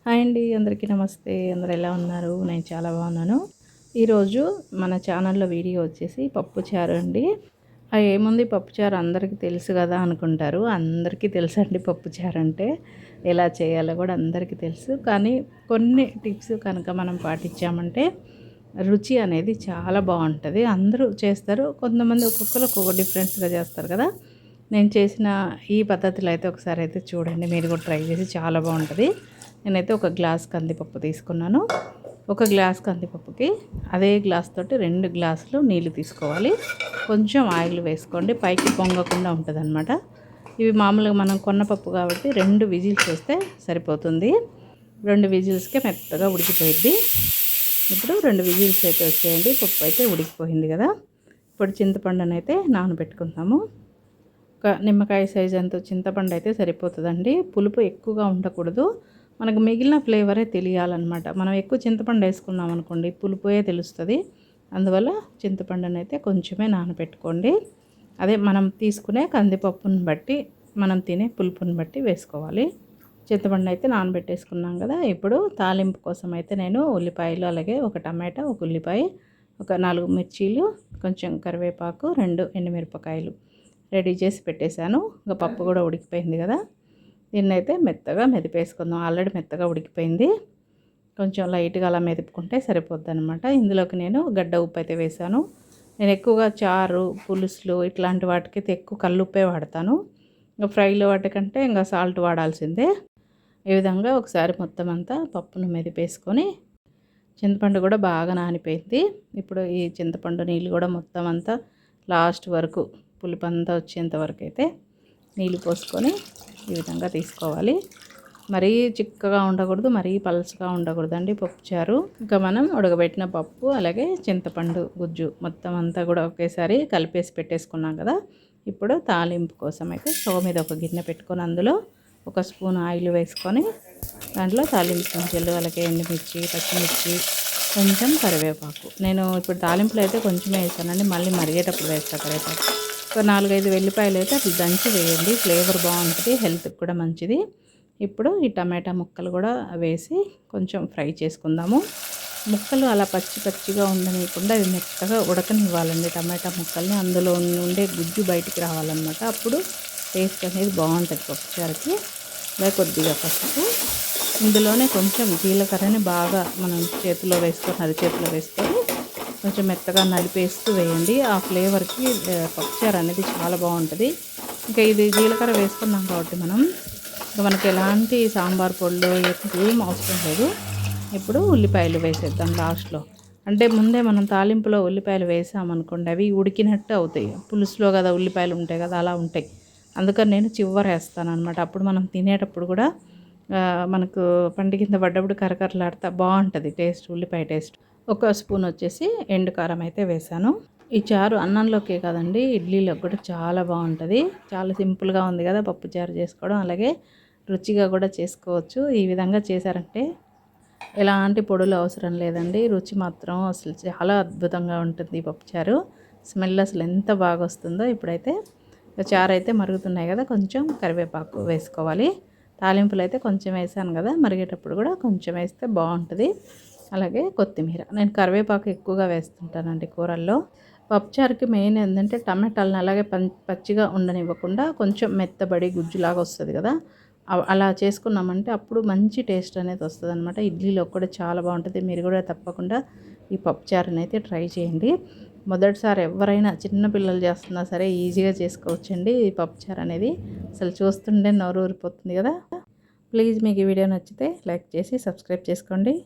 Hi అండి, అందరికీ నమస్తే. అందరూ ఎలా ఉన్నారు? నేను చాలా బాగున్నాను. ఈరోజు మన ఛానల్లో వీడియో వచ్చేసి పప్పుచారు అండి. ఏముంది, పప్పుచారు అందరికీ తెలుసు కదా అనుకుంటారు. అందరికీ తెలుసండి పప్పుచారు అంటే ఎలా చేయాలో కూడా అందరికీ తెలుసు. కానీ కొన్ని టిప్స్ కనుక మనం పాటించామంటే రుచి అనేది చాలా బాగుంటుంది. అందరూ చేస్తారు, కొంతమంది ఒక్కొక్కరు ఒక్కొక్క డిఫరెంట్గా చేస్తారు కదా. నేను చేసిన ఈ పద్ధతిలో అయితే ఒకసారి అయితే చూడండి, మీరు కూడా ట్రై చేసి, చాలా బాగుంటుంది. నేనైతే ఒక గ్లాస్ కందిపప్పు తీసుకున్నాను. ఒక గ్లాస్ కందిపప్పుకి అదే గ్లాస్ తోటి 2 గ్లాసులు నీళ్ళు తీసుకోవాలి. కొంచెం ఆయిల్ వేసుకోండి, పైకి పొంగకుండా ఉంటుంది అనమాట. ఇవి మామూలుగా మనం కొన్న పప్పు కాబట్టి 2 విజిల్స్ వేస్తే సరిపోతుంది. 2 విజిల్స్కే మెత్తగా ఉడికిపోయింది. ఇప్పుడు 2 విజిల్స్ అయితే వచ్చేయండి, పప్పు అయితే ఉడికిపోయింది కదా. ఇప్పుడు చింతపండుని అయితే నానబెట్టుకుందాము. ఒక నిమ్మకాయ సైజ్ అంత చింతపండు అయితే సరిపోతుందండి. పులుపు ఎక్కువగా ఉండకూడదు, మనకు మిగిలిన ఫ్లేవరే తెలియాలన్నమాట. మనం ఎక్కువ చింతపండు వేసుకున్నాం అనుకోండి, పులుపుయే తెలుస్తుంది. అందువల్ల చింతపండుని అయితే కొంచెమే నానబెట్టుకోండి. అదే మనం తీసుకునే కందిపప్పుని బట్టి, మనం తినే పులుపుని బట్టి వేసుకోవాలి. చింతపండు అయితే నానబెట్టేసుకున్నాం కదా. ఇప్పుడు తాలింపు కోసం అయితే నేను ఉల్లిపాయలు, అలాగే ఒక టమాటా, ఒక ఉల్లిపాయ, ఒక 4 మిర్చీలు, కొంచెం కరివేపాకు, 2 ఎండుమిరపకాయలు రెడీ చేసి పెట్టేశాను. ఇంకా పప్పు కూడా ఉడికిపోయింది కదా. దీన్నైతే మెత్తగా మెదిపేసుకుందాం. ఆల్రెడీ మెత్తగా ఉడికిపోయింది. కొంచెం లైట్గా అలా మెదుపుకుంటే సరిపోద్ది అనమాట. ఇందులోకి నేను గడ్డ ఉప్పు అయితే వేసాను. నేను ఎక్కువగా చారు, పులుసులు ఇట్లాంటి వాటికైతే ఎక్కువ కల్లుప్పే వాడతాను. ఇంకా ఫ్రైలో వాటికంటే ఇంకా సాల్ట్ వాడాల్సిందే. ఈ విధంగా ఒకసారి మొత్తం అంతా పప్పును మెదిపేసుకొని, చింతపండు కూడా బాగా నానిపోయింది. ఇప్పుడు ఈ చింతపండు నీళ్ళు కూడా మొత్తం అంతా లాస్ట్ వరకు, పులుపు అంతా వచ్చేంత వరకు అయితే నీళ్ళు పోసుకొని ఈ విధంగా తీసుకోవాలి. మరీ చిక్కగా ఉండకూడదు, మరీ పలుచగా ఉండకూడదండి పప్పుచారు. ఇంకా మనం ఉడకబెట్టిన పప్పు, అలాగే చింతపండు గుజ్జు మొత్తం అంతా కూడా ఒకేసారి కలిపేసి పెట్టేసుకున్నాం కదా. ఇప్పుడు తాలింపు కోసం అయితే స్టవ్ మీద ఒక గిన్నె పెట్టుకొని, అందులో 1 స్పూన్ ఆయిల్ వేసుకొని, దాంట్లో తాలింపు గింజలు, అలాగే ఎండుమిర్చి, పచ్చిమిర్చి, కొంచెం కరివేపాకు. నేను ఇప్పుడు తాలింపులో అయితే కొంచెమే వేసానండి, మళ్ళీ మరిగేటప్పుడు వేస్తాను కరివేపాకు. ఒక 4-5 వెల్లిపాయలు అయితే అట్లా దంచి వేయండి, ఫ్లేవర్ బాగుంటుంది, హెల్త్కి కూడా మంచిది. ఇప్పుడు ఈ టమాటా ముక్కలు కూడా వేసి కొంచెం ఫ్రై చేసుకుందాము. ముక్కలు అలా పచ్చి పచ్చిగా ఉండనీయకుండా అవి మెత్తగా ఉడకనివ్వాలండి టమాటా ముక్కల్ని. అందులో ఉండే గుజ్జు బయటికి రావాలన్నమాట. అప్పుడు టేస్ట్ అనేది బాగుంటుంది పప్పుచారుకి. అలాగే కొద్దిగా పసుపు, ఇందులోనే కొంచెం జీలకర్రని బాగా మనం చేతిలో వేసుకొని, అరచేతిలో వేసుకొని కొంచెం మెత్తగా నలిపేస్తూ వేయండి. ఆ ఫ్లేవర్కి పప్పుచారు అనేది చాలా బాగుంటుంది. ఇంకా ఇది జీలకర్ర వేసుకున్నాం కాబట్టి మనకి ఎలాంటి సాంబార్ పొడులు ఏం అవసరం లేదు. ఇప్పుడు ఉల్లిపాయలు వేసేద్దాం లాస్ట్లో. అంటే ముందే మనం తాలింపులో ఉల్లిపాయలు వేసామనుకోండి, అవి ఉడికినట్టు అవుతాయి. పులుసులో కదా ఉల్లిపాయలు ఉంటాయి కదా, అలా ఉంటాయి. అందుకని నేను చివర వేస్తాను అనమాట. అప్పుడు మనం తినేటప్పుడు కూడా మనకు పంటి కింద పడ్డప్పుడు కరకరలాడుతా బాగుంటుంది టేస్ట్, ఉల్లిపాయ టేస్ట్. 1 స్పూన్ వచ్చేసి ఎండు కారం అయితే వేసాను. ఈ చారు అన్నంలోకే కాదండి, ఇడ్లీలోకి కూడా చాలా బాగుంటుంది. చాలా సింపుల్గా ఉంది కదా పప్పుచారు చేసుకోవడం, అలాగే రుచిగా కూడా చేసుకోవచ్చు. ఈ విధంగా చేశారంటే ఎలాంటి పొడులు అవసరం లేదండి, రుచి మాత్రం అసలు చాలా అద్భుతంగా ఉంటుంది పప్పుచారు. స్మెల్ అసలు ఎంత బాగా వస్తుందో. ఇప్పుడైతే చారు అయితే మరుగుతున్నాయి కదా, కొంచెం కరివేపాకు వేసుకోవాలి. తాలింపులు అయితే కొంచెం వేసాను కదా, మరిగేటప్పుడు కూడా కొంచెం వేస్తే బాగుంటుంది. అలాగే కొత్తిమీర, నేను కరివేపాకు ఎక్కువగా వేస్తుంటానండి కూరల్లో. పప్పుచారుకి మెయిన్ ఏంటంటే టమాటాలను అలాగే పచ్చిగా ఉండనివ్వకుండా కొంచెం మెత్తబడి గుజ్జులాగా వస్తుంది కదా, అలా చేసుకున్నామంటే అప్పుడు మంచి టేస్ట్ అనేది వస్తుంది అనమాట. ఇడ్లీలో కూడా చాలా బాగుంటుంది. మీరు కూడా తప్పకుండా ఈ పప్పుచారుని అయితే ట్రై చేయండి. మొదటిసారి ఎవరైనా చిన్నపిల్లలు చేస్తున్నా సరే ఈజీగా చేసుకోవచ్చండి ఈ పప్పుచారు అనేది. అసలు చూస్తుంటే నోరు ఊరిపోతుంది కదా. ప్లీజ్ మీకు ఈ వీడియో నచ్చితే లైక్ చేసి సబ్స్క్రైబ్ చేసుకోండి.